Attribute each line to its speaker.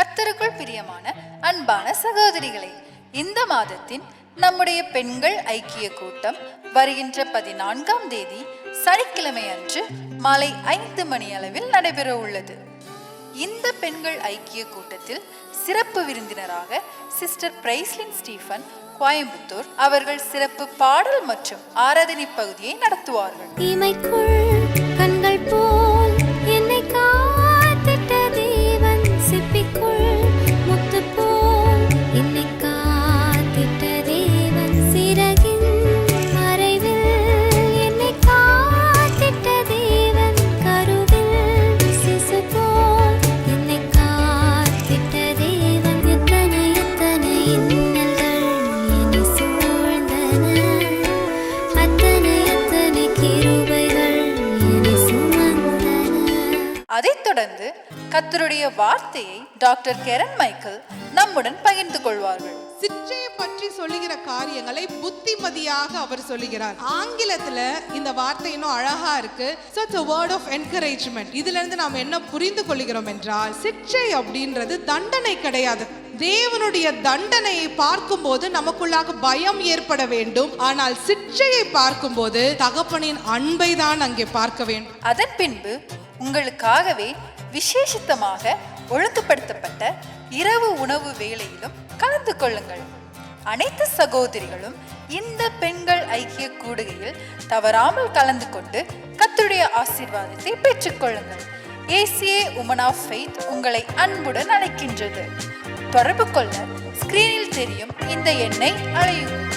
Speaker 1: கர்த்தருக்குள் பிரியமான அன்பான சகோதரிகளே, இந்த மாதத்தின் நம்முடைய பெண்கள் ஐக்கிய கூட்டம் வருகின்ற 14ஆம் தேதி சனிக்கிழமை அன்று மாலை 5 மணி அளவில் நடைபெற உள்ளது. இந்த பெண்கள் ஐக்கிய கூட்டத்தில் சிறப்பு விருந்தினராக சிஸ்டர் பிரைஸ்லின் ஸ்டீஃபன் கோயம்புத்தூர் அவர்கள் சிறப்பு பாடல் மற்றும் ஆராதனை பகுதியை நடத்துவார்கள்.
Speaker 2: கண்கள் போல் என்னை காத்திட்ட தேவன், சிப்பிக்குள் முத்து போல் என்னை காத்திட்ட தேவன், சிறகின் மறைவில் என்னை காத்திட்ட தேவன், கருவில் சிசு போல் என்னை காத்திட்ட தேவன். எத்தனை எத்தனை இன்னல்கள் என்னை சூழ்ந்தன, அத்தனை அத்தனை கிருபைகள் என்னை சுமந்தன.
Speaker 1: அதைத் தொடர்ந்து கர்த்தருடைய வார்த்தையை டாக்டர் கெரன் மைக்கேல் நம்முடன் பகிர்ந்து கொள்வார்கள்.
Speaker 3: சிற்றையை பற்றி சொல்லுகிற காரியங்களை புத்திமதியாக அவர் சொல்லுகிறார். ஆங்கிலத்துல இந்த வார்த்தை இன்னும் அழகா இருக்கு. So it's a word of encouragement. இதுல இருந்து நாம் என்ன புரிந்து கொள்கிறோம் என்றால், சிற்றை அப்படின்றது தண்டனை கிடையாது. தேவனுடைய தண்டனையை பார்க்கும்போது நமக்குள்ளாக பயம் ஏற்பட வேண்டும். ஆனால் சிற்றையை பார்க்கும்போது தகப்பனின் அன்பை தான் அங்கே பார்க்க வேண்டும்.
Speaker 1: அதன் பின்பு உங்களுக்காகவே விசேஷித்தமாக ஒழுங்குபடுத்தப்பட்ட இரவு உணவு வேளையிலும் கலந்து கொள்ளுங்கள். அனைத்து சகோதரிகளும் இந்த பெண்கள் ஐக்கிய கூடுகையில் தவறாமல் கலந்து கொண்டு கர்த்தருடைய ஆசீர்வாதத்தை பெற்றுக்கொள்ளுங்கள். ACA உமன் ஆஃப் ஃபெய்த் உங்களை அன்புடன் அழைக்கின்றது. தொடர்பு கொள்ள ஸ்கிரீனில் தெரியும் இந்த எண்ணை அழையுங்கள்.